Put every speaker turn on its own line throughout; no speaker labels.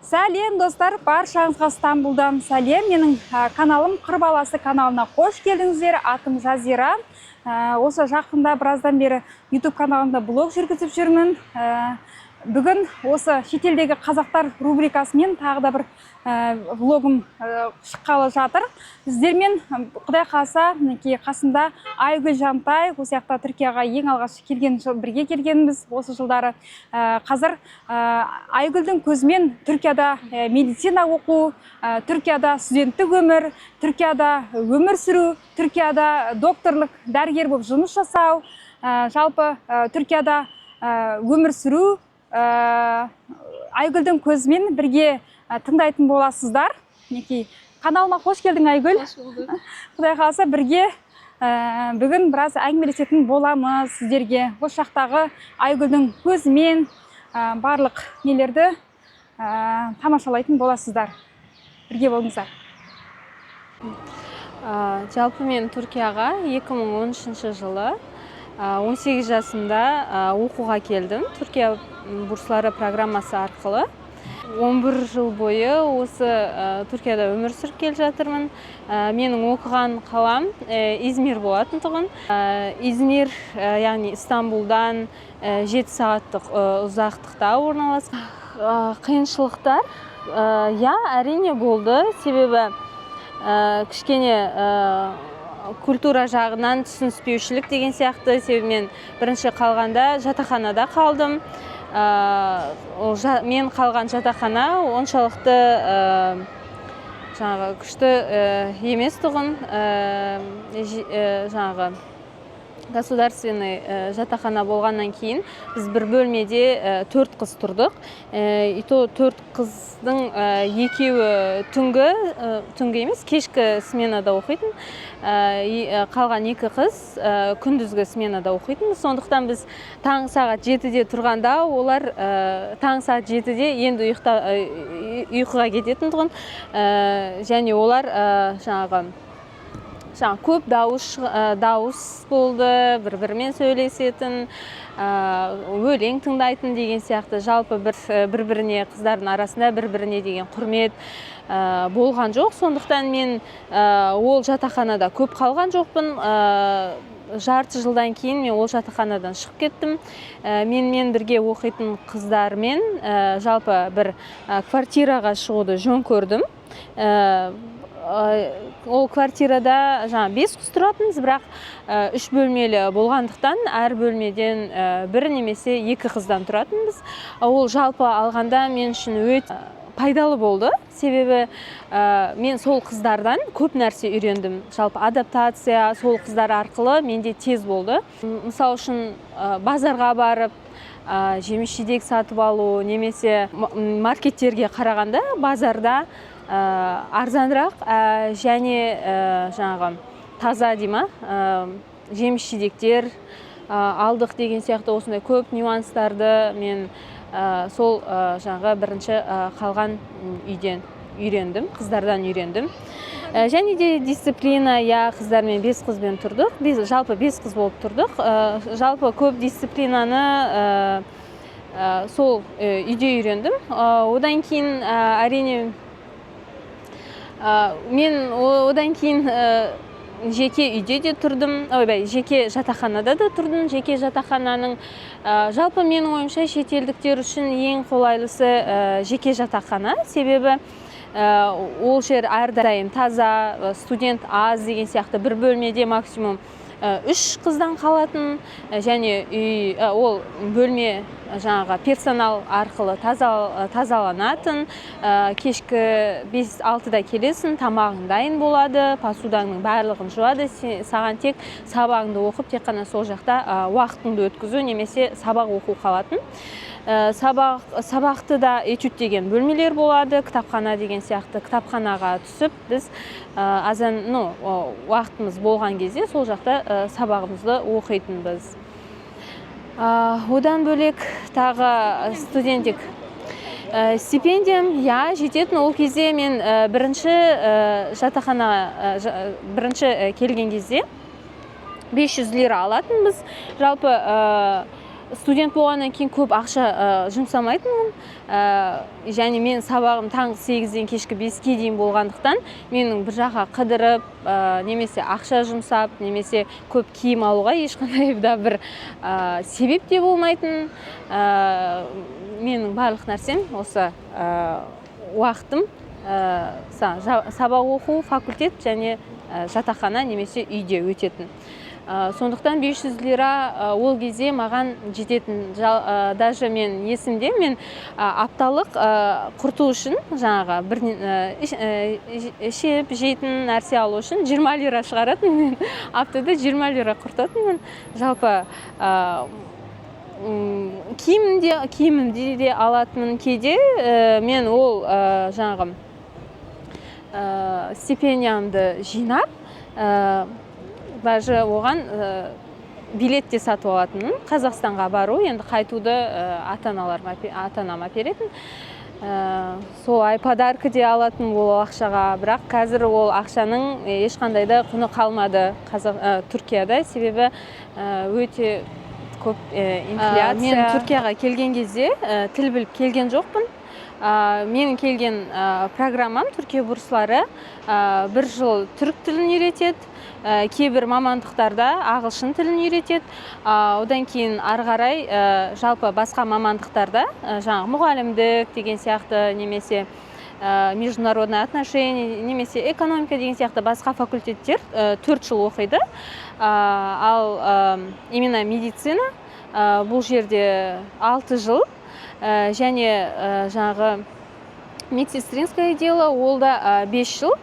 Сәлем достар, баршаңызға Стамбулдан сәлем. Менің каналым Қыр баласы каналына қош келдіңіздер. Атым Жазира. Осы жақында біраздан бері YouTube каналында блог жүргізіп жүрмін. Бүгін осы шетелдегі қазақтар рубрикасымен тағы да бір влогым шыққалы жатыр. Сіздермен Құдай қаласа қасымда Айгүл Жантай, осы жақта Түркияға ең алғаш бірге келгенбіз осы жылдары. Қазір Айгүлдің көзімен Түркияда медицина оқу, Түркияда студенттік өмір, Түркияда өмір сүру, Түркияда докторлық дәрігер болып жұмыс жасау, жалпы Түркияда өмір сүру Айгүлдің көзімен бірге тыңдайтын боласыздар. Каналыма қош келдің, Айгүл. Құдай қаласа бірге бүгін біраз әңгімелесетін боламыз сіздерге. Осы жақтағы Айгүлдің көзімен барлық нелерді тамашалайтын боласыздар. Бірге болыңыздар.
Жалпы мен Түркияға 2013 жылы 18 жасымда оқуға келдім. Түркия бурслары программасы арқылы. 11 жыл бойы осы Түркияда өмір сүріп келе жатырмын. Менің оқыған қалам Измир болатын тұғын. Измир, яғни Стамбулдан 7 сағаттық ұзақтықта орналасқан. Қиыншылықтар, әрине болды. Себебі кішкене культура жағынан түсініспеушілік деген сияқты. Себебі мен бірінші қалғанда жатақханада қалдым. Мен қалған жатақхана оншалықты күшті емес тұғын. Государственный жатақхана болғаннан кейін біз бір бөлмеде 4 қыз тұрдық. 4 қыздың екеуі түнгі емес, кешкі сменада оқитын. Қалған 2 қыз күндізгі сменада оқитын. Сондықтан біз таң сағат 7-де тұрғанда, олар таң сағат 7-де енді ұйқыға кететін тұғын. Және олар көп дауыс болды, бір-бірімен сөйлесетін, өлең тыңдайтын деген сияқты. Жалпы бір-біріне, қыздардың арасында бір-біріне деген құрмет болған жоқ. Сондықтан мен ол жатақханада көп қалған жоқпын. Жарты жылдан кейін мен ол жатақханадан шығып кеттім. Менімен бірге оқитын қыздармен жалпы бір квартираға шығуды жөн көрдім. Ол квартирада 5 қыз тұратынбыз, бірақ 3 бөлмелі болғандықтан әр бөлмеден 1 немесе 2 қыздан тұратынбыз. Ол жалпы алғанда мен үшін өте пайдалы болды. Себебі мен сол қыздардан көп нәрсе үйрендім. Жалпы адаптация сол қыздар арқылы менде тез болды. Мысал үшін базарға барып, жеміс-жидек сатып алу, немесе маркеттерге қарағанда базарда арзанырақ және таза дейма жеміс-жидектер алдық деген сияқты осындай көп нюанстарды мен сол бірінші қалған үйден үйрендім, қыздардан үйрендім. Және де дисциплина, қыздармен 5 қызбен тұрдық. Жалпы 5 қыз болып тұрдық. Жалпы көп дисциплинаны сол үйде үйрендім. Одан кейін әрине мен одан кейін жеке үйде де тұрдым, жеке жатақханада да тұрдым. Жеке жатақхананың жалпы менің ойымша шетелдіктер үшін ең қолайлысы жеке жатақхана. Себебі ол жер әрдайым таза, студент аз деген сияқты бір бөлмеде максимум 3 қыздан қалатын, және ол бөлме персонал арқылы тазаланатын. Кешкі 5-6-да келесің, тамағың дайын болады, посудаңның барлығын жуады. Саған тек сабағыңды оқып, тек қана сол жақта уақытыңды өткізу немесе сабақ оқу қалатын. Сабақты да этюд деген бөлмелер болады, кітапхана деген сияқты. Кітапханаға түсіп, біз уақытымыз болған кезде сол жақта сабағымызды оқитынбыз. Одан бөлек тағы студенттік стипендиям жететін. Ол кезде мен бірінші келген кезде 500 лира алатынбыз. Жалпы студент болғаннан кейін көп ақша жұмсамайтынмын. Және мен сабағым таңғы 8-ден кешкі 5-ке дейін болғандықтан менің бір жаққа қыдырып, немесе ақша жұмсап, немесе көп киім алуға ешқандай да бір себеп те болмайтын. Менің барлық нәрсем осы уақытым сабақ оқу, факультет және жатақхана немесе үйде өтетін. Сондықтан 500 лира ол кезде маған жететін. Даже мен есімде, мен апталық құрту үшін, жаңағы бір ішіп жейтін нәрсе алу үшін 20 лира шығаратын. Мен аптада 20 лира құртатынмын. Жалпы киімімді де алатынмын. Кейде мен ол жаңағы стипендиямды жинап, даже оған билет те сатып алатынмын. Қазақстанға бару, енді қайтуды ата-анам әперетін. Сол подарка де алатын ол ақшаға, бірақ қазір ол ақшаның ешқандай да құны қалмады Түркияда, себебі өте көп инфляция. Мен Түркияға келген кезде тіл біліп келген жоқпын. Менің келген программам Түркия бурслары бір жыл түрік тілін үйретеді, кейбір мамандықтарда ағылшын тілін үйретеді. Одан кейін ары қарай жалпы басқа мамандықтарда, жаңағы мұғалімдік деген сияқты, немесе международный отношения, немесе экономика деген сияқты басқа факультеттер 4 жыл оқиды. Ал именно медицина бұл жерде 6 жыл. Және жаңағы медсестринское дело, ол да 5 жыл.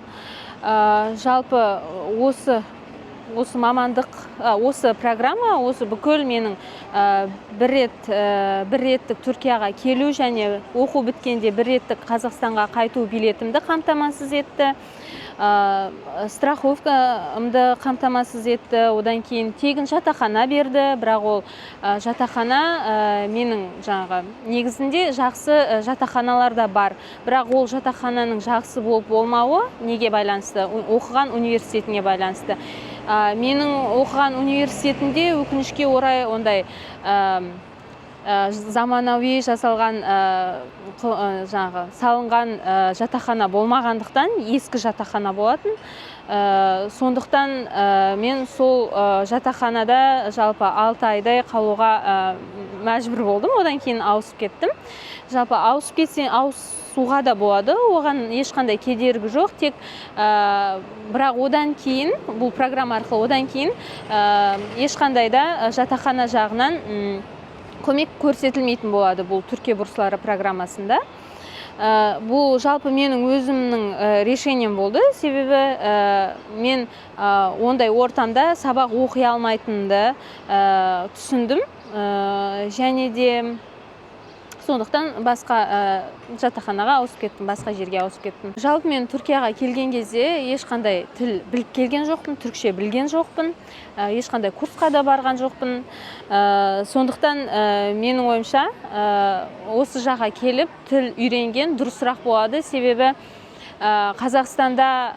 Жалпы осы мамандық, осы программа, осы бүкіл менің бір реттік Түркияға келу және оқу біткенде бір реттік Қазақстанға қайту билетімді қамтамасыз етті. Страховкамды қамтамасыз етті. Одан кейін тегін жатақхана берді, бірақ ол жатақхана менің жаңағы негізінде жақсы жатақханалар да бар. Бірақ ол жатақхананың жақсы болып болмауы неге байланысты? Оқыған университетіне байланысты. Менің оқыған университетінде өкінішке орай ондай заманауи жасалған жаңағы салынған жатақхана болмағандықтан ескі жатақхана болатын. Сондықтан мен сол жатақханада жалпы 6 айдай қалуға мәжбүр болдым. Одан кейін ауысып кеттім. Жалпы ауысып кетсең ауысуға да болады, оған ешқандай кедергі жоқ. Тек бірақ одан кейін, бұл программа арқылы одан кейін ешқандай да жатақхана жағынан көмек көрсетілмейтін болады бұл Түркия бурслары программасында. Бұл жалпы менің өзімнің решением болды, себебі мен ондай ортамда сабақ оқи алмайтынымды түсіндім. Және де сондықтан басқа жатақханаға ауысып кеттім, басқа жерге ауысып кеттім. Жалпы мен Түркияға келген кезде ешқандай тіл біліп келген жоқпын, түркше білген жоқпын, ешқандай курсқа да барған жоқпын. Сондықтан менің ойымша осы жаққа келіп тіл үйренген дұрысырақ болады, себебі Қазақстанда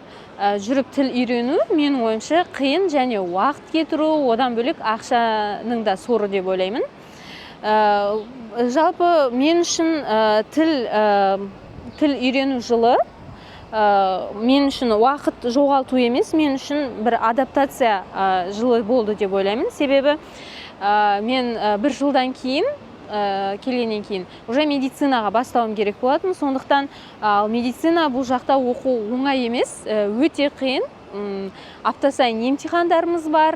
жүріп тіл үйрену менің ойымша қиын және уақыт кетіру, одан бөлек ақшаның да соры деп ойлаймын. Жалпы мен үшін тіл үйрену жылы мен үшін уақыт жоғалту емес, мен үшін бір адаптация жылы болды деп ойлаймын. Себебі мен бір жылдан кейін келгеннен кейін уже медицинаға бастауым керек болатын. Сондықтан медицина бұл жақта оқу оңай емес, өте қиын. Апта сайын емтихандарымыз бар.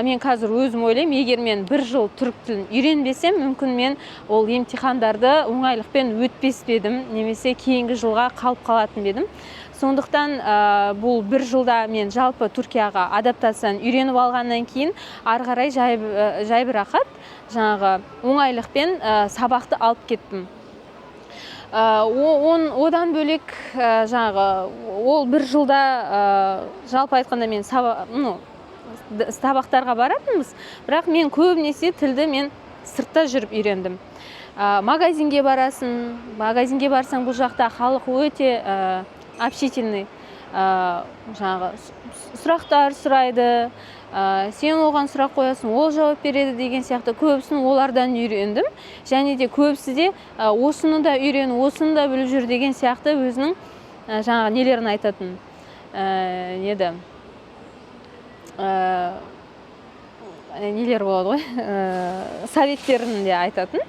Мен қазір өзім ойлаймын, егер мен бір жыл түрік тілін үйренбесем, мүмкін мен ол емтихандарды оңайлықпен өтпес едім, немесе кейінгі жылға қалып қалатын едім. Сондықтан бұл бір жылда мен жалпы Түркияға адаптацияны үйреніп алғаннан кейін ары қарай жайбырақат жаңағы оңайлықпен сабақты алып кеттім. Одан бөлек жаңағы ол бір жылда жалпы айтқанда мен сабақтарға баратынбыз, бірақ мен көбінесе тілді мен сыртта жүріп үйрендім. Магазинге барасың, магазинге барсаң бұл жақта халық өте общительный. жаңағы сұрақтар сұрайды, сен оған сұрақ қоясың, ол жауап береді деген сияқты көбісін олардан үйрендім. Және де көбісі де осыны да үйрен, осыны да біліп жүр деген сияқты өзінің жаңағы нелерін айтатын. Неді? Нелер болады ғой, советтерін де айтатын.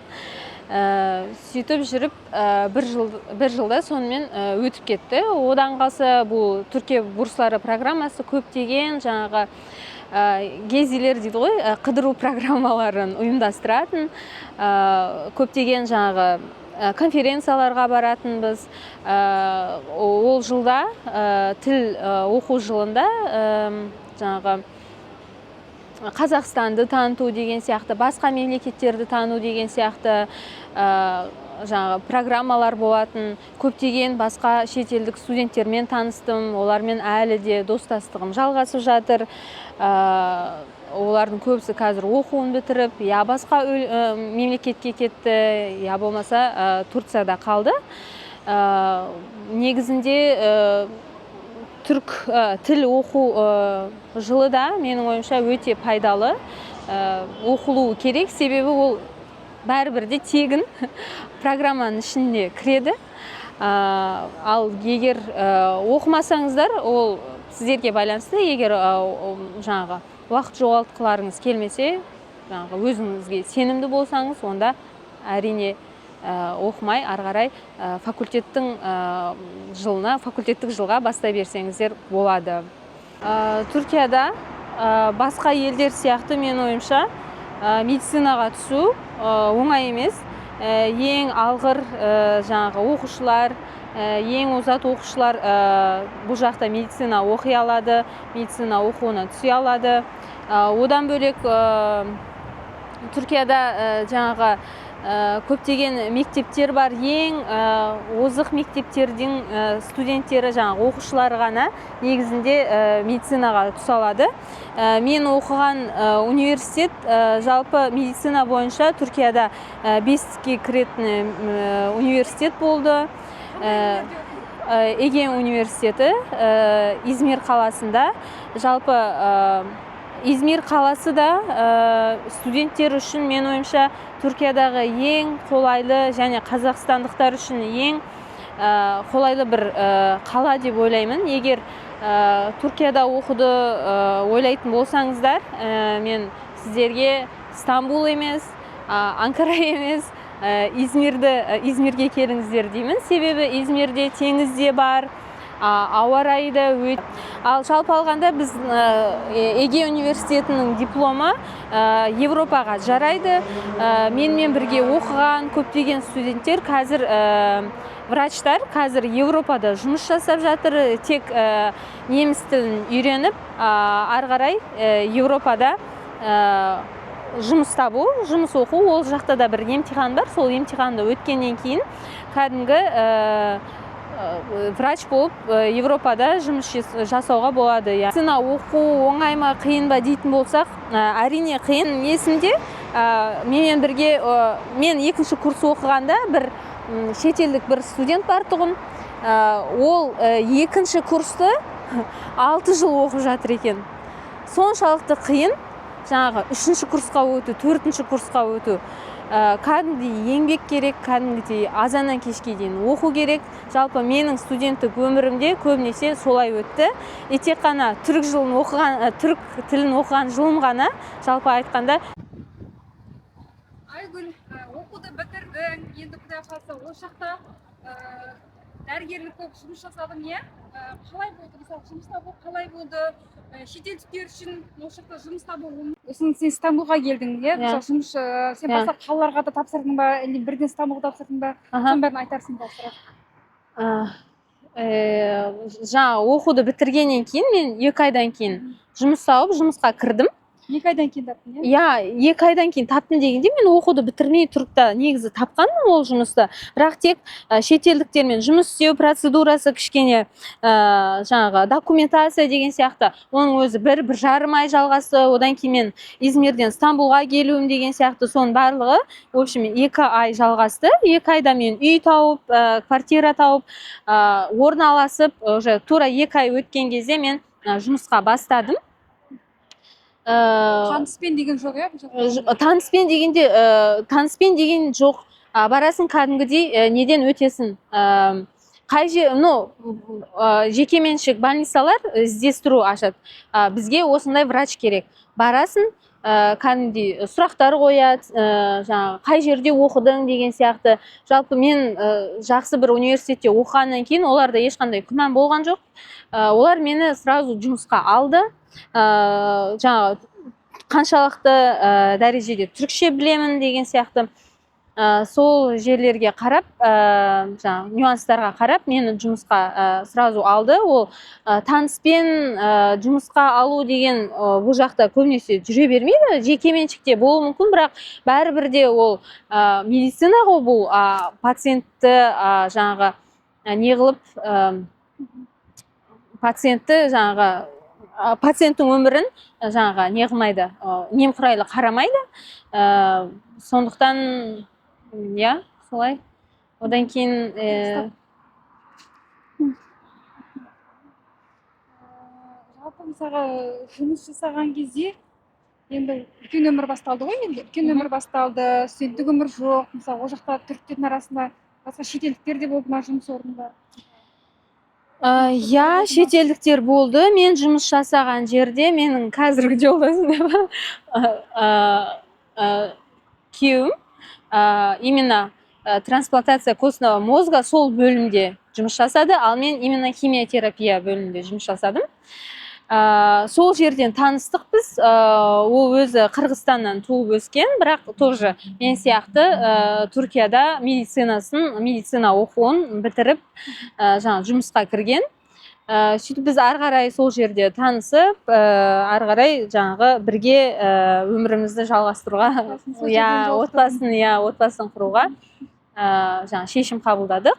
Сөйтіп жүріп бір жылда сонымен өтіп кетті. Одан қалса бұл Түркия бурслары программасы көптеген жаңағы гезилер дейді ғой, қыдыру программаларын ұйымдастыратын, көптеген жаңағы конференцияларға баратынбыз. Ол жылда тіл оқу жылында жаңағы Қазақстанды таныту деген сияқты, басқа мемлекеттерді тану деген сияқты жаңағы программалар болатын. Көптеген басқа шетелдік студенттермен таныстым, олармен әлі де достастығым жалғасып жатыр. Олардың көбісі қазір оқуын бітіріп, я басқа мемлекетке кетті, я болмаса Турцияда қалды. Негізінде түрк тіл оқу жылы да менің ойымша өте пайдалы, оқылуы керек, себебі ол бәрібірде тегін программаның ішінде кіреді. Ал егер оқымасаңыздар, ол сіздерге байланысты. Егер жаңағы уақыт жоғалтқыларыңыз келмесе, жаңағы өзіңізге сенімді болсаңыз, онда әрине оқымай ары қарай факультеттік жылға бастай берсеңіздер болады. Түркияда басқа елдер сияқты мен ойымша медицинаға түсу оңай емес. Ең алғыр жаңағы оқушылар, ең озат оқушылар бұл жақта медицина оқи алады, медицина оқуына түсе алады. Одан бөлек Түркияда жаңағы көптеген мектептер бар. Ең озық мектептердің студенттері, жаңағы оқушылары ғана негізінде медицинаға түсе алады. Мен оқыған университет жалпы медицина бойынша Түркияда 5-ке кіретін университет болды. Эге университеті Измир қаласында. Жалпы Измир қаласы да студенттер үшін мен ойымша Түркиядағы ең қолайлы және қазақстандықтар үшін ең қолайлы бір қала деп ойлаймын. Егер Түркияда оқуды ойлайтын болсаңыздар, мен сіздерге Стамбул емес, Анкара емес, Измирге келіңіздер деймін. Себебі Измирде теңіз де бар, ауа райы да өте. Ал жалпы алғанда біз Эге университетінің дипломы Европаға жарайды. Менімен бірге оқыған көптеген студенттер қазір врачтар қазір Европада жұмыс жасап жатыр. Тек неміс тілін үйреніп, ары қарай Европада жұмыс табу, жұмыс оқу. Ол жақта да бір емтихан бар. Сол емтиханды өткеннен кейін кәдімгі врач болып Европада жұмыс жасауға болады. Медицина оқу оңай ма, қиын ба дейтін болсақ, әрине қиын. Есімде менімен бірге мен 2-ші курс оқығанда бір шетелдік бір студент бар тұғын. Ол 2-ші курсты 6 жыл оқып жатыр екен. Соншалықты қиын. Жаңағы 3-ші курсқа өту, 4-ші курсқа өту. Кәдімгідей еңбек керек, кәдімгідей азаннан кешке дейін оқу керек. Жалпы менің студенттік өмірімде көбінесе солай өтті. Тек қана түрік тілін оқыған жылым ғана, жалпы айтқанда.
Айгүл, оқуды бітірдің, енді құдай қаласа ол жақта дәрігерлік болып жұмыс жасадың, иә? Қалай болды? Мысалы, жұмыс табу қалай болды? Шетелдіктер үшін ол жақта жұмыс табу оңай. Сен Стамбулға келдің, иә? Жұмыс сен басқа қалаларға да тапсырдың ба, или бірден Стамбулға тапсырдың ба? Соның бәрін айтарсың ба сұрақ?
Жаңа оқуды бітіргеннен кейін мен 2 айдан кейін жұмыс тауып жұмысқа кірдім.
2 айдан кейін таптың, иә?
Иә, 2 айдан кейін таптым дегенде мен оқуды бітірмей тұрып та негізі тапқанмын ол жұмысты. Бірақ тек шетелдіктермен жұмыс істеу процедурасы кішкене жаңағы документация деген сияқты. Оның өзі бір жарым ай жалғасты. Одан кейін мен Измирден Стамбулға келуім деген сияқты соның барлығы, в общем, 2 ай жалғасты. 2 айда мен үй тауып, квартира тауып, орналасып, уже тура 2 ай өткен кезде мен жұмысқа бастадым.
Таныспен деген жоқ, иә?
Таныспен деген жоқ. Барасың кәдімгідей неден өтесің. Жекеменшік больницалар іздестіру ашады. Бізге осындай врач керек. Барасың, кәдімгідей сұрақтар қояды, жаңағы қай жерде оқыдың деген сияқты. Жалпы мен жақсы бір университетте оқығаннан кейін оларда ешқандай күмән болған жоқ. Олар мені сразу жұмысқа алды. Жаңағы қаншалықты дәрежеде түрікше білемін деген сияқты сол жерлерге қарап, жаңағы нюанстарға қарап мені жұмысқа сразу алды. Ол таныспен жұмысқа алу деген бұл жақта көбінесе жүре бермейді. Жекеменшікте болуы мүмкін, бірақ бәрібір де ол медицина ғой, бұл пациентті жаңағы не қылып, пациенттің өмірін жаңағы не қылмайды, немқұрайлы қарамайды. Сондықтан, солай. Одан кейін
жалпы мысалға жұмыс жасаған кезде енді үлкен өмір басталды ғой, енді үлкен өмір басталды, студенттік өмір жоқ. Мысалы, ол жақта түріктердің арасында басқа шетелдіктер де болды ма жұмыс орнында?
Шетелдіктер болды. Мен жұмыс жасаған жерде менің қазіргі жолдасым күйеуім именно трансплантация костного мозга сол бөлімде жұмыс жасады, ал мен именно химиотерапия бөлімінде жұмыс жасадым. Сол жерден таныстық біз. Ол өзі Қырғызстаннан туып өскен, бірақ тоже мен сияқты Түркияда медицина оқуын бітіріп, жаңа жұмысқа кірген. Сөйтіп біз ары қарай сол жерде танысып, ары қарай жаңағы бірге өмірімізді жалғастыруға, отбасын құруға жаңа шешім қабылдадық.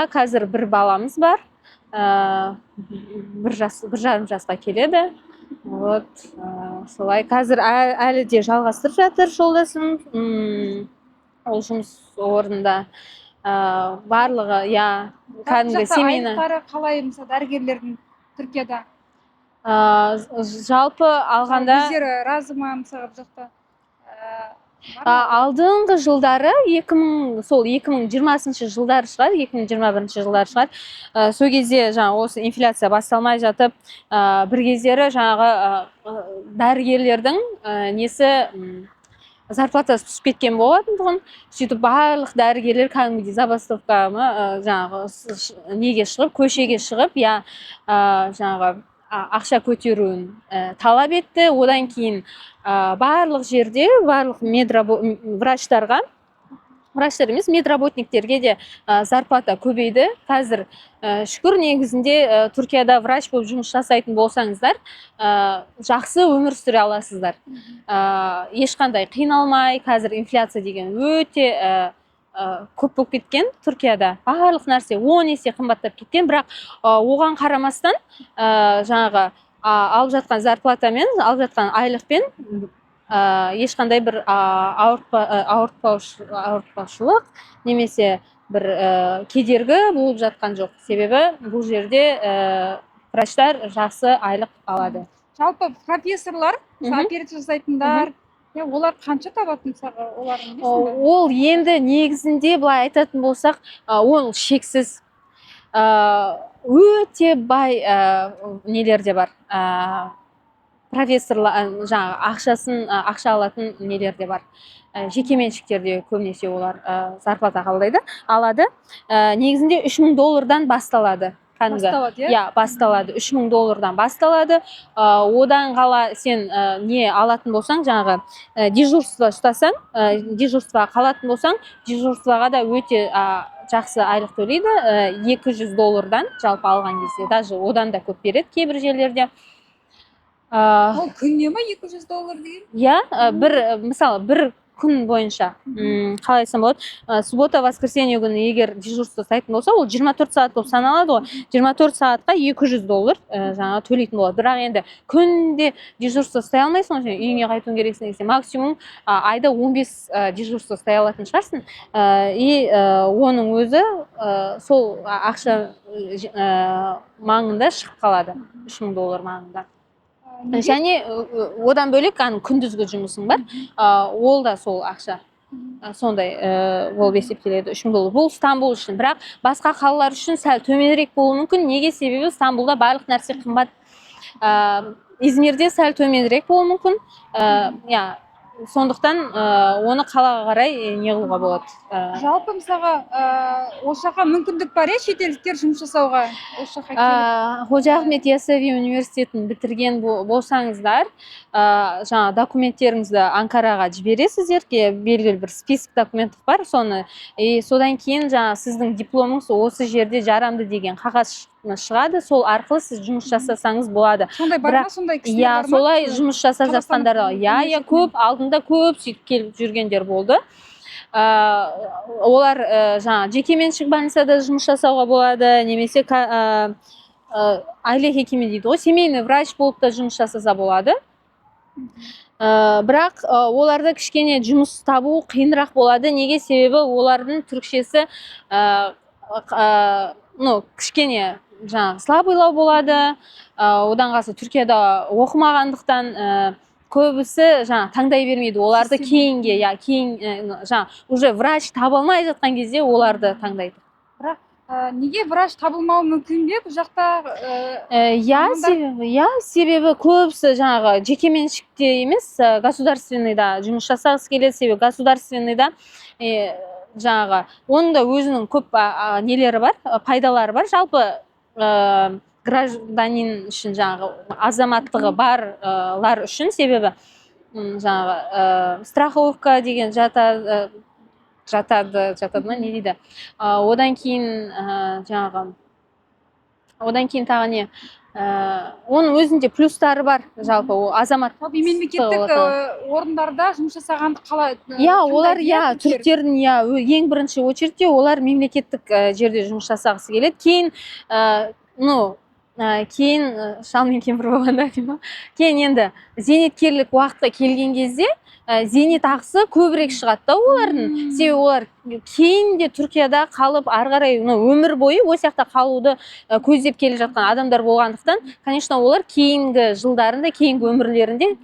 Қазір бір баламыз бар. бір жарым жасқа келеді. Солай қазір әлі де жалғастырып жатыр жолдасым. Ол жұмыс орнында барлығы, кәдімгі семейні.
Айлықтары қалай, мысалы, дәрігерлердің Түркияда?
Жалпы алғанда
өздері разы ма, мысалы, бұл жақта?
Алдыңғы жылдары 2020 жылдары шығар, 2021 жылдары шығар. Сол кезде жаңа осы инфляция басталмай жатып, бір кездері жаңағы дәрігерлердің несі зарплатасы түсіп кеткен болатын. Сөйтіп барлық дәрігерлер кәдімгідей забастовка жаңағы неге шығып, көшеге шығып, жаңағы ақша көтеруін талап етті. Одан кейін барлық жерде, барлық врачтар емес, медработниктерге де зарплата көбейді. Қазір шүкір, негізінде Түркияда врач болып жұмыс жасайтын болсаңыздар, жақсы өмір сүре аласыздар. Ешқандай қиналмай, қазір инфляция деген өте көп болып кеткен Түркияда. Барлық нәрсе 10 есе қымбаттап кеткен, бірақ оған қарамастан жаңағы алып жатқан зарплатамен, алып жатқан айлықпен ешқандай бір ауыртпаушылық немесе бір кедергі болып жатқан жоқ. Себебі бұл жерде врачтар жақсы айлық алады.
Жалпы профессорлар, операция жасайтындар, олар қанша табатын, олардың?
Ол енді негізінде былай айтатын болсақ, ол шексіз. Өте бай нелер де бар. Профессорлар жаңағы ақша алатын нелер де бар. Жекеменшіктерде көбінесе олар зарплата алады. Негізінде $3000 басталады. Басталады. $3000 басталады. Одан қала сен не алатын болсаң, жаңағы дежурство ұстасаң, дежурствоға қалатын болсаң, дежурствоға да өте жақсы айлық төлейді. $200 жалпы алған кезде, даже одан да көп береді кейбір жерлерде.
Ол күніне ма $200 деген?
Иә, мысалы бір күн бойынша қалай айтсам болады, суббота воскресенье күні егер дежурство ұстайтын болса, ол 24 сағат болып саналады ғой. 24 сағатқа $200 жаңағы төлейтін болады. Бірақ енді күнде дежурство ұстай алмайсың ғой, үйіңе қайтуың керексің десе, максимум айда 15 дежурство ұстай алатын шығарсың. И оның өзі сол ақша маңында шығып қалады, $3000 маңында. Және одан бөлек күндізгі жұмысың бар, ол да сол ақша сондай болып есептеледі, $3000. Бұл Стамбул үшін, бірақ басқа қалалар үшін сәл төменірек болуы мүмкін. Неге? Себебі Стамбулда барлық нәрсе қымбат. Измирде сәл төменірек болуы мүмкін. Сондықтан оны қалаға қарай не қылуға болады.
Жалпы мысалға осы жаққа мүмкіндік бар, шетелдіктер жұмыс жасауға осы жаққа келіп?
Қожа Ахмет Яссауи университетін бітірген болсаңыздар, жаңа документтеріңізді Анкараға жібересіздер, белгілі бір список документ бар, соны. Содан кейін жаңа сіздің дипломыңыз осы жерде жарамды деген қағаз шығады, сол арқылы сіз жұмыс жасасаңыз болады.
Сондай бар ма, сондай кісілер бар ма?
Солай жұмыс жасап жатқандар көп, алдында көп сөйтіп келіп жүргендер болды. Олар жаңа жекеменшік больницада жұмыс жасауға болады, немесе айле хекиме дейді ғой, семейный врач болып та жұмыс жасаса болады. Бірақ оларда кішкене жұмыс табу қиынырақ болады. Неге? Себебі олардың түркшесі кішкене слабыйлау болады. Одан қалса Түркияда оқымағандықтан көбісі таңдай бермейді. Оларды кейінге, уже врач табылмай жатқан кезде оларды таңдайды.
Бірақ неге врач табылмауы мүмкін бе бұл жақта?
Себебі көбісі жекеменшікте емес, государственныйда жұмыс жасағысы келеді. Себебі государственныйда оның да өзінің көп нелері бар, пайдалары бар. Жалпы гражданин үшін азаматтығы барлар үшін, себебі страховка деген жатады ма, не дейді. Одан кейін тағы не? Оның өзінде плюстары бар, жалпы азамат.
Мемлекеттік орындарда жұмыс жасағанды қалай?
Олар түріктердің ең бірінші очередте олар мемлекеттік жерде жұмыс жасағысы келеді. Кейін енді зейнеткерлік уақытқа келген кезде зейнетақысы көбірек шығады да олардың. Себебі олар кейін де Түркияда қалып, ары қарай өмір бойы осы жақта қалуды көздеп келе жатқан адамдар болғандықтан, конечно, олар кейінгі жылдарында, кейінгі өмірлерінде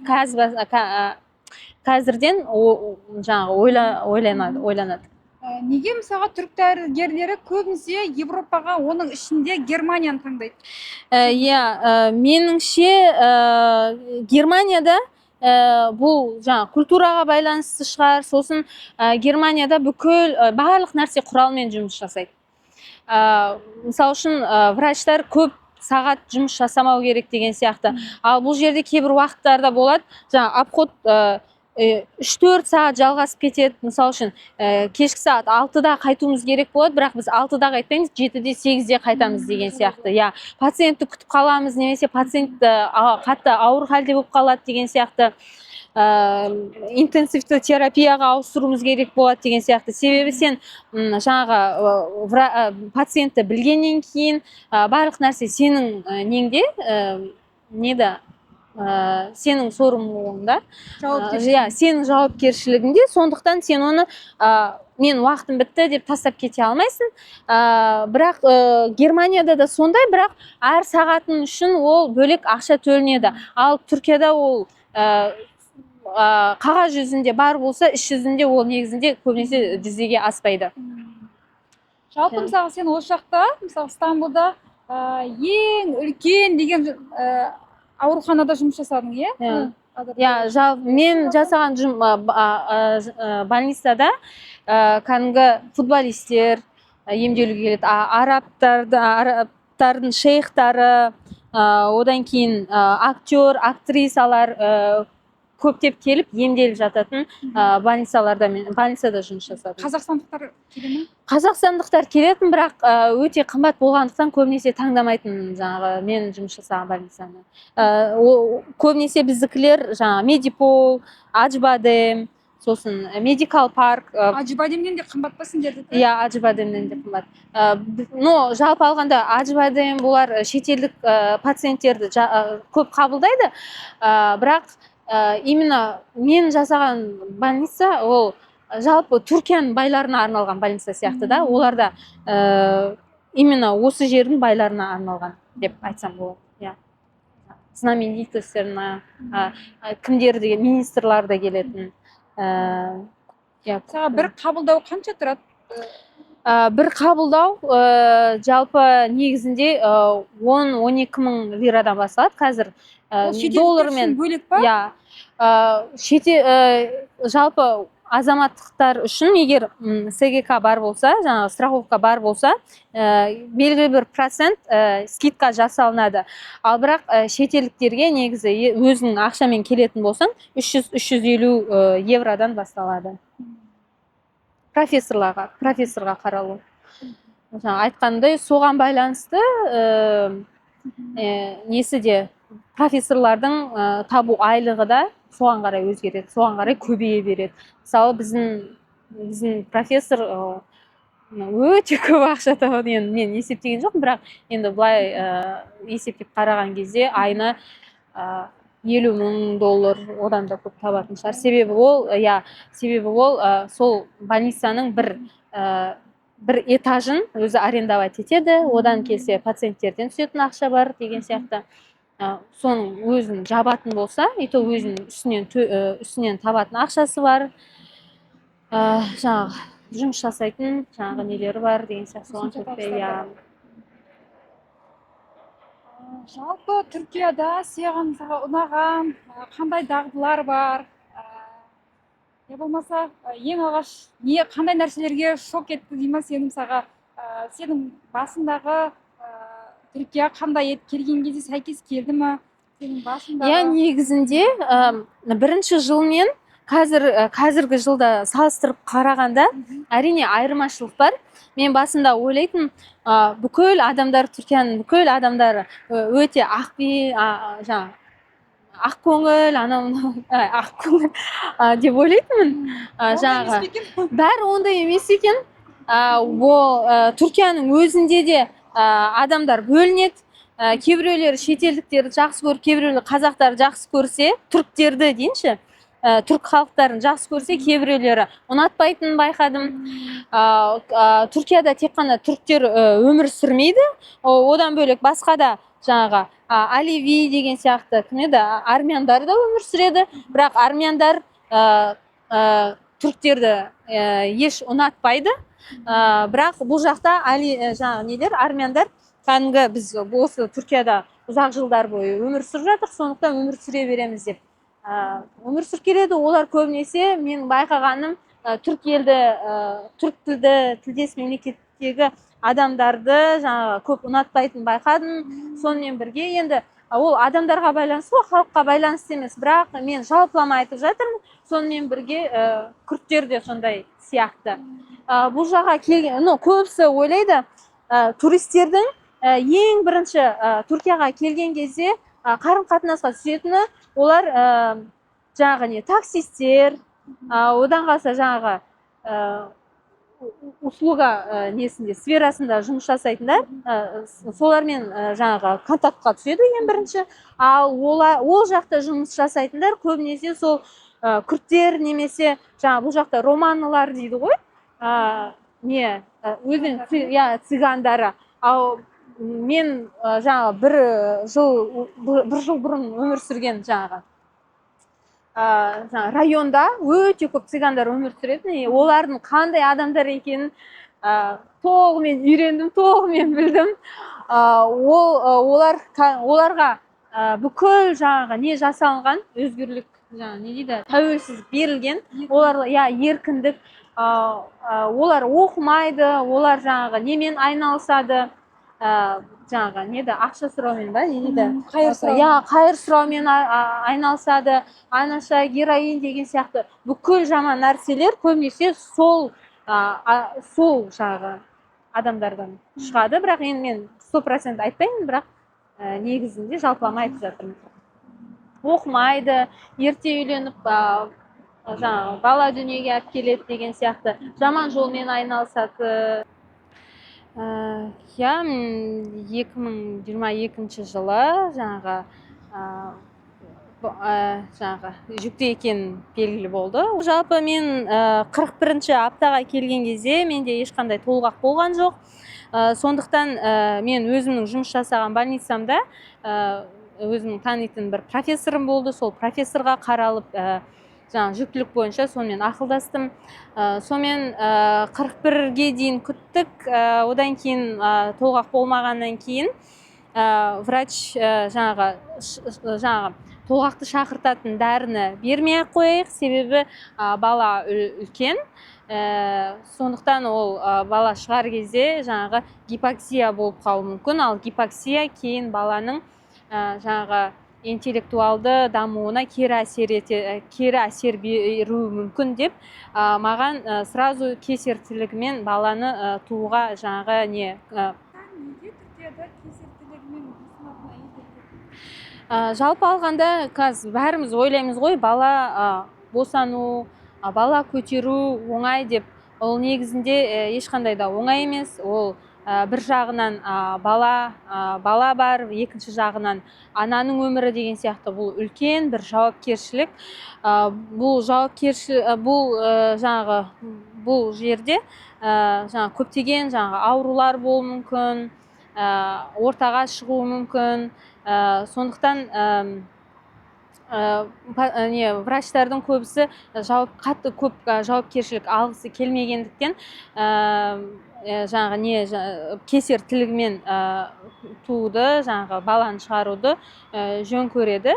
қазірден ойланады.
Неге мысалға түрік дәрігерлері көбінесе Европаға, оның ішінде Германияны таңдайды?
Меніңше Германияда бұл культураға байланысты шығар. Сосын Германияда бүкіл барлық нәрсе құралмен жұмыс жасайды. Мысал үшін врачтар көп сағат жұмыс жасамау керек деген сияқты. Ал бұл жерде кейбір уақыттарда болады, обход 3-4 сағат жалғасып кетеді. Мысал үшін кешкі сағат 6-да қайтуымыз керек болады, бірақ біз 6-да қайтпаймыз, 7-де 8-де қайтамыз деген сияқты. Пациентті күтіп қаламыз, немесе пациент қатты ауыр халде болып қалады деген сияқты. Интенсивті терапияға ауыстыруымыз керек болады деген сияқты. Себебі сен пациентті білгеннен кейін барлық нәрсе сенің неңде, сенің сорымлығыңда, сенің жауапкершілігінде, сондықтан сен оны мен уақытым бітті деп тастап кете алмайсың. Бірақ Германияда да сондай, бірақ әр сағатын үшін ол бөлек ақша төленеді. Ал Түркияда ол қағаз жүзінде бар болса, іс жүзінде ол негізінде көбінесе жүзеге аспайды.
Жалпы мысалы сен осы жақта, мысалы Стамбулда ең үлкен деген ауруханада жұмыс жасадың,
мен жасаған больницада кәдімгі футболистер емделуге келеді. Арабтардың шейхтары, одан кейін актер, актрисалар көптеп келіп емделіп жататын больницада жұмыс жасадым.
Қазақстандықтар келе ме?
Қазақстандықтар келетін, бірақ өте қымбат болғандықтан көбінесе таңдамайтын жаңағы мен жұмыс жасаған больницаны. Көбінесе біздікілер жаңағы Медипол, Ачбадем, сосын медикал парк.
Ачбадемнен де қымбат па сендердікі?
Иә, Ачбадемнен де қымбат. Но жалпы алғанда Ачбадем бұлар шетелдік пациенттерді көп қабылдайды, бірақ именно мен жасаған больница ол жалпы Түркияның байларына арналған больница сияқты да, оларда именно осы жердің байларына арналған деп айтсам болады. Иә. Знаменитостьтеріне, кімдер деген министрлар да келетін.
Саған бір қабылдау қанша тұрады?
Бір қабылдау жалпы негізінде 10-12 мың лирадан басталады қазір.
Доллармен бөлек па?
Иә. Жалпы азаматтықтар үшін егер СГК бар болса, жаңағы страховка бар болса, белгілі бір процент скидка жасалынады. Ал бірақ шетелдіктерге негізі өзінің ақшамен келетін болсаң 300-350 евродан басталады. Профессорға қаралу. Айтқандай, соған байланысты несі де профессорлардың табу айлығы да соған қарай өзгереді, соған қарай көбейе береді. Мысалы біздің профессор өте көп ақша табады. Енді мен есептеген жоқпын, бірақ енді былай есептеп қараған кезде айына $50,000 одан да көп табатын шығар. Себебі ол сол больницаның бір этажын өзі арендовать етеді, одан келсе пациенттерден түсетін ақша бар деген сияқты. Соның өзін жабатын болса, ето өзінің үстінен табатын ақшасы бар, жаңағы жұмыс жасайтын жаңағы нелері бар деген сияқты. Соған көппе.
Жалпы Түркияда саған ұнаған қандай дағдылар бар? Не болмаса, ең алғаш қандай нәрселерге шок етті деймін сенің сенің басындағы Түркия қандай еді, келген кезде сәйкес келді ме? Сенің басындағы?
Иә, негізінде бірінші жылмен қазіргі жылда салыстырып қарағанда әрине айырмашылық бар. Мен басында ойлайтын, бүкіл адамдар, Түркияның бүкіл адамдары өте ақкөңіл, ақкөңіл деп ойлайтынмын. Бәрі ондай емес екен. Түркияның өзінде де адамдар бөлінеді. Кейбіреулер шетелдіктерді жақсы көріп, кейбіреулер қазақтарды жақсы көрсе, түріктерді дейінші, түрік халықтарын жақсы көрсе, кейбіреулері ұнатпайтынын байқадым. Түркияда тек қана түріктер өмір сүрмейді. Одан бөлек басқа да жаңағы Алеви деген сияқты армяндар да өмір сүреді. Бірақ армяндар түріктерді еш ұнатпайды. Бірақ бұл жақта армяндар кәдімгі біз осы Түркияда ұзақ жылдар бойы өмір сүріп жатыр, сондықтан өмір сүре береміз деп өмір сүріп келеді. Олар көбінесе мен байқағаным түрік тілді тілдес мемлекеттегі адамдарды жаңағы көп ұнатпайтын байқадым. Сонымен бірге енді ол адамдарға байланысты, халыққа байланысты емес, бірақ мен жалпылама айтып жатырмын. Сонымен бірге күрттер де сондай сияқты. Бұл жаққа келген, көбісі ойлайды, туристердің ең бірінші Түркияға келген кезде қарым-қатынасқа түсетіні олар жаңағы таксистер, одан қалса жаңағы услуга сферасында жұмыс жасайтындар, солармен жаңағы контактқа түседі ең бірінші. Ал ол жақта жұмыс жасайтындар көбінесе сол күрттер немесе жаңағы бұл жақта романылар дейді ғой, цыгандары. Ал мен жаңағы бір жыл бұрын өмір сүрген жаңағы районда өте көп цыгандар өмір сүретін. Олардың қандай адамдар екенін толығымен үйрендім, толығымен білдім. Оларға бүкіл жаңағы не жасалынған, өзгерлік, тәуелсіз берілген. Олар еркіндік, олар оқымайды, олар жаңағы немен айналысады, жаңағы неде ақша сұраумен ба неде
Қайыр сұрау.
иә қайыр сұраумен айналысады. Анаша героин деген сияқты бүкіл жаман нәрселер көбінесе сол жаңағы адамдардан шығады. Бірақ енді мен 100% айтпаймын, бірақ негізінде жалпылама айтып жатырмын. Оқымайды, ерте үйленіп жаңағы бала дүниеге алып келеді деген сияқты жаман жолмен айналысады. Иә, 2022 жылы жаңағы жүкті екен белгілі болды. Жалпы мен 41-ші аптаға келген кезде менде ешқандай толғақ болған жоқ. Сондықтан мен өзімнің жұмыс жасаған больницамда өзімнің танитын бір профессорым болды. Сол профессорға қаралып жаңағы жүктілік бойынша сонымен ақылдастым. Сонымен 41-ге дейін күттік. Одан кейін толғақ болмағаннан кейін врач жаңағы толғақты шақыртатын дәріні бермей ақ қояйық, себебі бала үлкен. Сондықтан ол бала шығар кезде жаңағы гипоксия болып қалуы мүмкін. Ал гипоксия кейін баланың жаңағы интеллектуалды дамуына кері әсер беруі мүмкін деп маған сразу кесар тілігімен баланы тууға жаңағы
Неге Түркияда кесар тілігімен
жалпы алғанда қазір бәріміз ойлаймыз ғой, бала босану, бала көтеру оңай деп. Ол негізінде ешқандай да оңай емес. Ол бір жағынан бала бар, екінші жағынан ананың өмірі деген сияқты бұл үлкен бір жауапкершілік. Бұл жерде жаңағы көптеген аурулар болуы мүмкін, ортаға шығуы мүмкін. Сондықтан врачтардың көбісі қатты көп жауапкершілік алғысы келмегендіктен кесар тілігімен тууды, баланы шығаруды жөн көреді.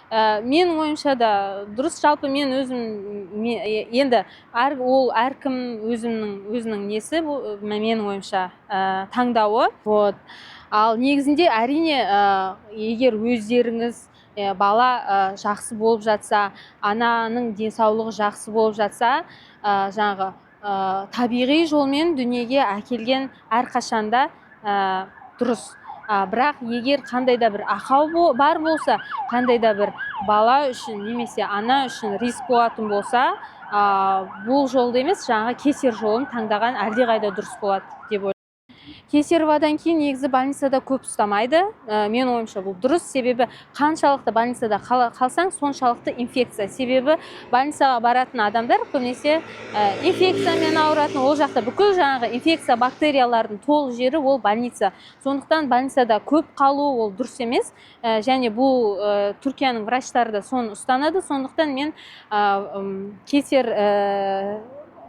Менің ойымша да дұрыс. Жалпы мен өзім енді ол әркім өзінің несі, менің ойымша таңдауы. Ал негізінде әрине егер өздеріңіз бала жақсы болып жатса, ананың денсаулығы жақсы болып жатса, жаңағы табиғи жолмен дүниеге әкелген әрқашанда дұрыс. Бірақ егер қандай да бір ақау бар болса, қандай да бір бала үшін немесе ана үшін риск болатын болса, бұл жолды емес, жаңағы кесар жолын таңдаған әлдеқайда дұрыс болады деп ойлаймын. Кесаровадан кейін негізі больницада көп ұстамайды. Мен ойымша бұл дұрыс, себебі қаншалықты больницада қалсаң, соншалықты инфекция. Себебі больницаға баратын адамдар көбінесе инфекциямен ауыратын, ол жақта бүкіл жаңағы инфекция бактериялардың толық жері ол больница. Сондықтан больницада көп қалу ол дұрыс емес. Және бұл Түркияның врачтары да соны ұстанады. Сондықтан мен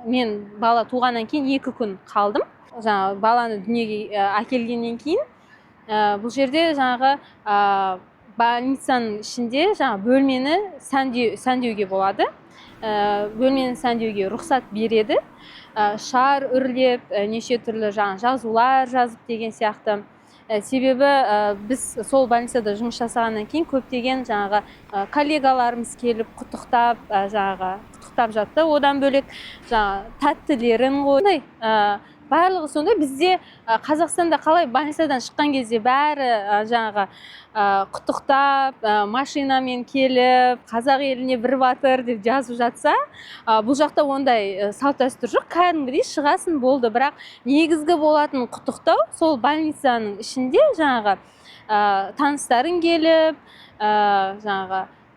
мен бала туғаннан кейін 2 күн қалдым. Баланы дүниеге әкелгеннен кейін бұл жерде больницаның ішінде бөлмені сәндеуге болады. Бөлмені сәндеуге рұқсат береді. Шар үрлеп, неше түрлі жазулар жазып деген сияқты. Себебі біз сол больницада жұмыс жасағаннан кейін көптеген коллегаларымыз келіп құттықтап жатты. Одан бөлек тәттілерін қойды. Барлығы сонда. Бізде Қазақстанда қалай больницадан шыққан кезде бәрі құттықтап, машинамен келіп, қазақ еліне бір батыр деп жазып жатса, бұл жақта ондай салт дәстүр жоқ. Кәдімгідей шығасын болды. Бірақ негізгі болатын құттықтау сол больницаның ішінде таныстарың келіп,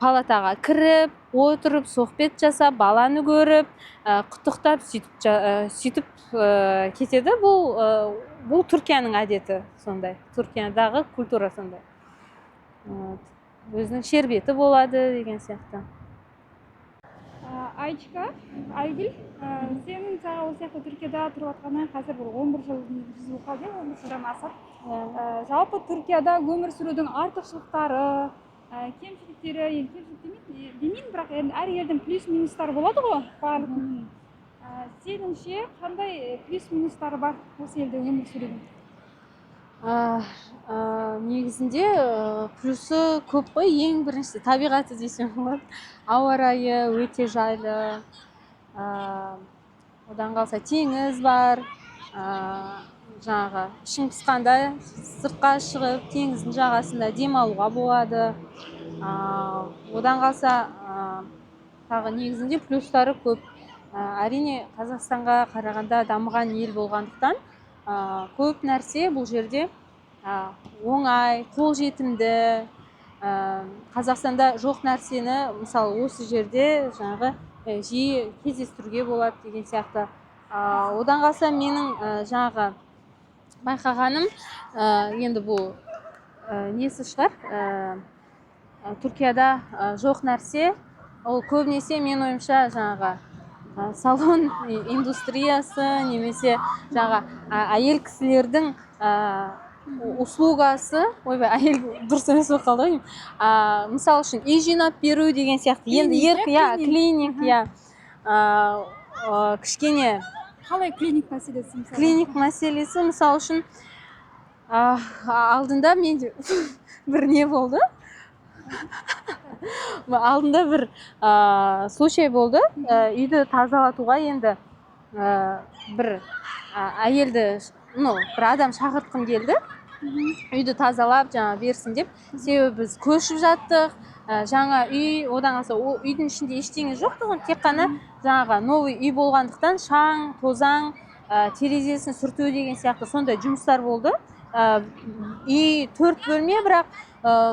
палатаға кіріп, отырып, соhбет жасап, баланы көріп, құттықтап, сөйтіп кетеді. Бұл Түркияның әдеті сондай. Түркиядағы культура сондай. Өзінің шербеті болады деген сияқты.
Айгүл, сенің осы сияқты Түркияда тұрып жатқаныңа қазір 11 жыл болып қалды, 11 жылдан асып. Жалпы Түркияда өмір сүрудің артықшылықтары, кемшіліктері, демеймін, бірақ әр елдің плюс-минустары болады ғой, барлығының. Сеніңше қандай плюс-минустары бар осы елде өмір сүрудің?
Негізінде плюсы көп қой. Ең бірінші табиғаты десем болады. Ауа райы өте жайлы. Одан қалса теңіз бар. Жаңағы ішің пысқанда сыртқа шығып теңіздің жағасында демалуға болады. Одан қалса тағы негізінде плюстары көп. Әрине Қазақстанға қарағанда дамыған ел болғандықтан көп нәрсе бұл жерде оңай, қолжетімді. Қазақстанда жоқ нәрсені мысалы осы жерде жаңағы жиі кездестіруге болады деген сияқты. Одан қалса менің жаңағы байқағаным, енді бұл несі шығар, Түркияда жоқ нәрсе, ол көбінесе мен ойымша жаңағы салон индустриясы немесе жаңа әйел кісілердің услугасы, ойбай, әйел дұрыс емес болып қалды ғой. Мысалы үшін үй жинап беру деген сияқты. Енді клиник, кішкене
Қалай клиник мәселесі мысалы?
Клиник мәселесі мысалы үшін алдында менде бір не болды. Алдында бір случай болды. Үйді тазалатуға енді бір әйелді, бір адам шақыртқым келді. Үйді тазалап жаңа берсін деп. Себебі біз көшіп жаттық. Жаңа үй, одан қалса үйдің ішінде ештеңе жоқ тұғын. Тек қана жаңаға новый үй болғандықтан шаң, тозаң, терезесін сүрту деген сияқты сондай жұмыстар болды. Үй 4 бөлме, бірақ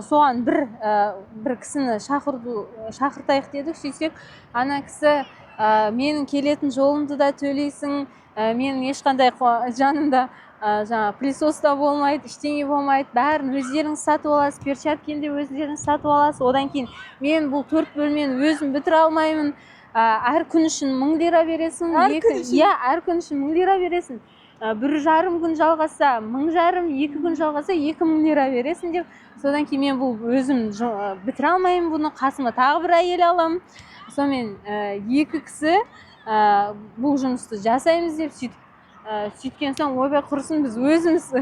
соған бір кісіні шақыртайық дедік. Сөйтсек, ана кісі менің келетін жолымды да төлейсің, менің ешқандай жанымда жаңа пылесос та болмайды, ештеңе болмайды, бәрін өздеріңіз сатып аласыз, перчаткені де өздеріңіз сатып аласыз. Одан кейін мен бұл 4 бөлмені өзім бітіре алмаймын. Әр күн үшін 1000 лира бересің. Әр күн үшін 1000 лира бересің. 1,5 күн жалғаса 1500, 2 күн жалғаса 2000 лира бересің деп. Содан кейін мен бұл өзім бітіре алмаймын бұны, қасыма тағы бір әйел аламын. Сонымен 2 кісі бұл жұмысты жасаймыз деп сөйткен соң, ойбай құрсын, біз өзіміз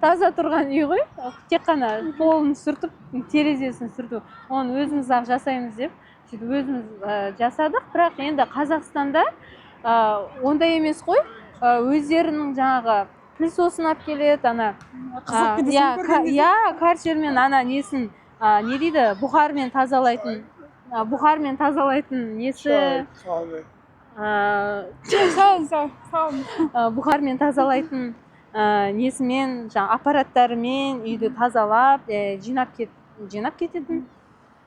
таза тұрған үй ғой, тек қана қолын сүртіп, терезесін сүртіп, оны өзіміз ақ жасаймыз деп, сөйтіп өзіміз жасадық. Бірақ енді Қазақстанда ондай емес қой, өздерінің жаңағы пылесосын алып келеді, каршермен несін, не дейді, бұхармен тазалайтын несі, бұхармен тазалайтын несімен, аппараттарымен үйді тазалап, жинап кететін.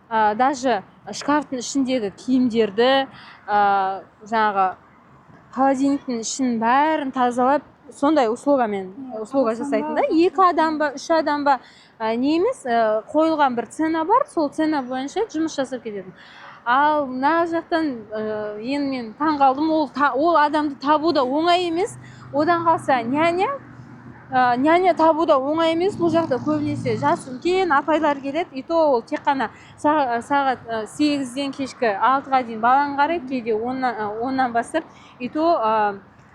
Даже шкафтың ішіндегі киімдерді, жаңағы холодильниктің ішін бәрін тазалап, сондай услуга жасайтын да. 2 адам ба, 3 адам ба, не емес, қойылған бір цена бар, сол цена бойынша жұмыс жасап кететін. Ал мына жақтан енді мен таң қалдым, ол адамды табу да оңай емес. Одан қалса няня табу да оңай емес. Бұл жақта көбінесе жас үлкен апайлар келеді. И то ол тек қана сағат 8-ден кешкі 6-ға дейін баланы қарайды, кейде 10-нан бастап. И то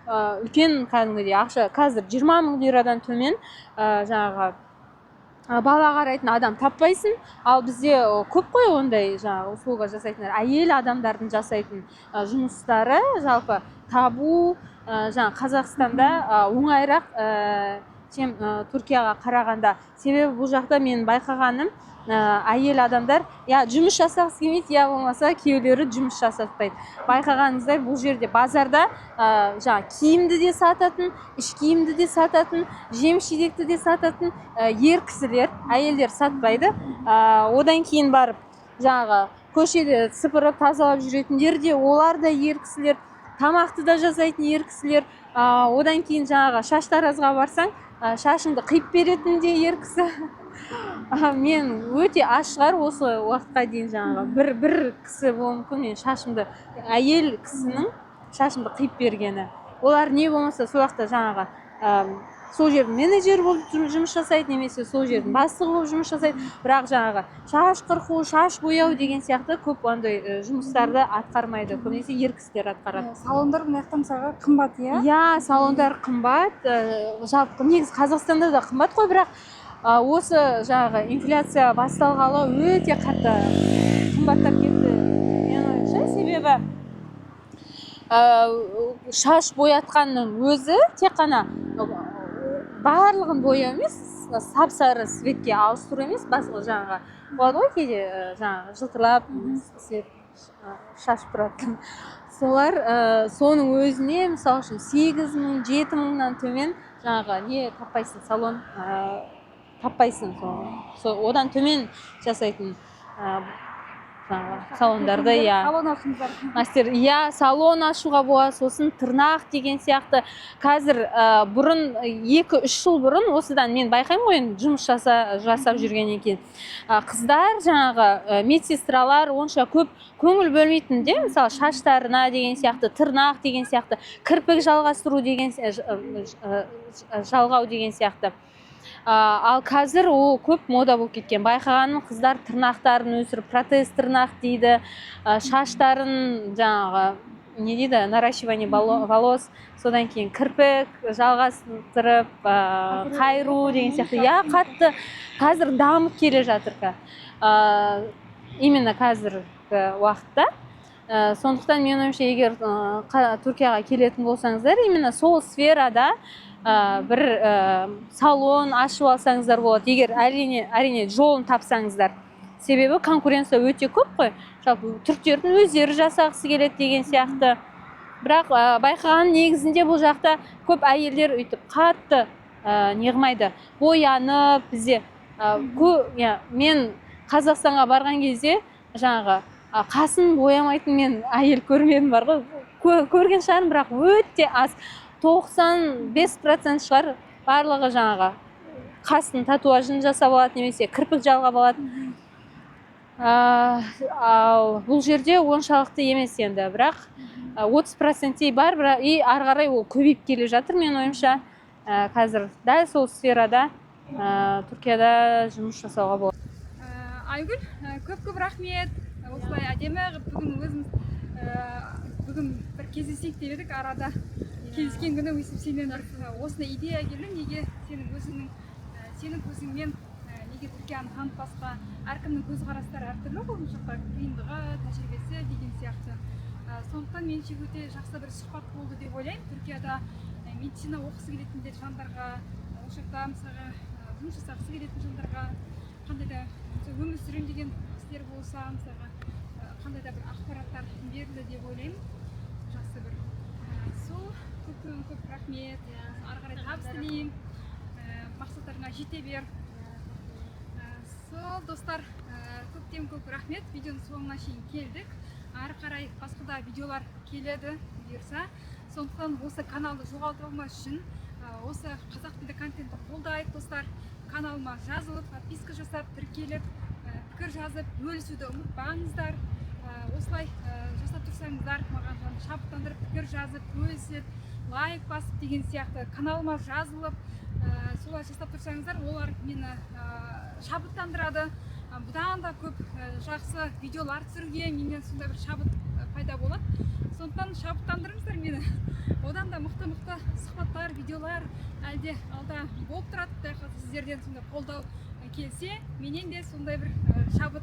үлкен кәдімгідей ақша, қазір 20 000 лирадан төмен жаңағы бала қарайтын адам таппайсың. Ал бізде көп қой ондай жаңағы услуга жасайтындар. Әйел адамдардың жасайтын жұмыстары жалпы табу жаңа Қазақстанда оңайырақ чем Түркияға қарағанда. Себебі бұл жақта мен байқағаным, әйел адамдар жұмыс жасағысы келмейді, болмаса күйеулері жұмыс жасатпайды. Байқағаныңыздай бұл жерде базарда киімді де сататын, іш киімді де сататын, жем-шидекті де сататын ер кісілер, әйелдер сатпайды. Одан кейін барып көшеде сыпырып тазалап жүретіндер де, олар да ер кісілер, тамақты да жасайтын ер кісілер. Одан кейін шаштаразға барсаң, шашыңды қиып беретін де ер кісі. Мен өте аз шығар осы уақытқа дейін бір кісі болуы мүмкін, мен шашымды, әйел кісінің шашымды қиып бергені. Олар не болмаса сол уақытта сол жердің менеджері болып жұмыс жасайды, немесе сол жердің бастығы болып жұмыс жасайды. Бірақ жаңағы шаш қырқу, шаш бояу деген сияқты көп андай жұмыстарды атқармайды. Көбінесе ер кісілер атқарады.
Салондар мына жақта мысалға қымбат, иә?
Иә, салондар қымбат. Жалпы негізі Қазақстанда да қымбат қой, бірақ осы жаңағы инфляция басталғалы өте қатты қымбаттап кетті. Менің ойымша, себебі шаш боятқанның өзі тек қана барлығын бояу емес, сап-сары светке ауыстыру емес, басқа жаңағы болады ғой кейде жаңағы жылтырлап шашып тұрады. Солар соның өзіне мысалы үшін 8.000, 7.000-нан төмен жаңағы не таппайсың, салон таппайсың. Одан төмен жасайтын салондарды, иә.
Салон ашыңыздар.
Мастер, иә, салон ашуға болады, сосын тырнақ деген сияқты. Қазір бұрын 2-3 жыл бұрын осыдан мен байқаймын ғой, жұмыс жасап жүргеннен кейін. Қыздар жаңағы медсестралар онша көп көңіл бөлмейтін де, мысалы шаштарына деген сияқты, тырнақ деген сияқты, кірпік жалғастыру деген жалғау деген сияқты. Ал қазір ол көп мода болып кеткен. Байқағаным, қыздар тырнақтарын өсіріп, протез тырнақ дейді, шаштарын жаңағы не дейді, наращивание волос, содан кейін кірпік жалғастырып, қайыру деген сияқты. Я қатты қазір дамып келе жатыр. Именно қазіргі уақытта. Сондықтан мен ойымша, егер Түркияға келетін болсаңыздар, именно сол сферада бір салон ашып алсаңыздар болады, егер әрине жолын тапсаңыздар. Себебі конкуренция өте көп қой. Жалпы түріктердің өздері жасағысы келеді деген сияқты. Бірақ байқаған негізінде бұл жақта көп әйелдер өйтіп қатты неғымайды. Боянып бізде мен Қазақстанға барған кезде жаңағы қасын боямайтын мен әйел көрмедім, бар ғой. Көрген шығармын, бірақ өте аз. 95% шығар барлығы жаңағы қасын татуажын жасап алады, немесе кірпік жалғап алады. Ал бұл жерде оншалықты емес енді, бірақ 30% бар, и ары қарай ол көбейіп келе жатыр мен ойымша. Қазір дәл сол сферада Түркияда жұмыс жасауға болады.
Айгүл, көп рахмет. Осылай әдемі бүгін бір кездесейік деп едік арада. Кездескен күні сенен осындай идея келді, неге сенің көзіңмен неге Түркияны танытпасқа. Әркімнің көзқарастары әртүрлі ғой, жақта қиындығы, тәжірибесі деген сияқты. Сондықтан меніңше өте жақсы бір сұхбат болды деп ойлаймын. Түркияда медицина оқысы келетін жандарға, ол жақта мысалға жұмыс жасағысы келетін жандарға қандай да өмір сүрем деген істер болса, мысалға қандай да бір ақпараттар берілді деп ойлаймын. Жақсы бір. Сол көп рахмет. Ары қарай табыс тілеймін. Мақсаттарыңа жете бер. Сол достар, көп рахмет. Видеоның соңына шейін келдік. Ары қарай басқа да видеолар келеді бұйырса. Сондықтан осы каналды жоғалтып алмас үшін осы қазақ тілді контентті қолдайық достар. Каналыма жазылып, подписка жасап, тіркеліп, пікір жазып, бөлісуді ұмытпаңыздар. Осылай жасап тұрсаңыздар, маған шабыттандырып, пікір жазып, бөлісіп, лайк басып деген сияқты каналыма жазылып, солай жасап тұрсаңыздар, олар мені шабыттандырады. Бұдан да көп жақсы видеолар түсіруге менен сондай бір шабыт пайда болады. Сондықтан шабыттандырыңыздар мені. Одан да мықты сұхбаттар, видеолар әлде алда болып тұрады. Сіздерден сондай қолдау келсе, менен де сондай бір шабыт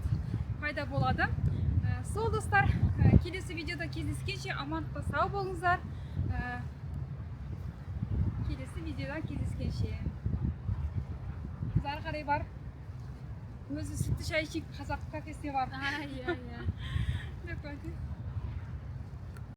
пайда болады. Сол достар, келесі видеода кездескенше амандықта сау болыңыздар. Келесі видеода кездескенше. Біз ары қарай бар. Өзі сүтті шай ішейік, қазақ кафесіне бар.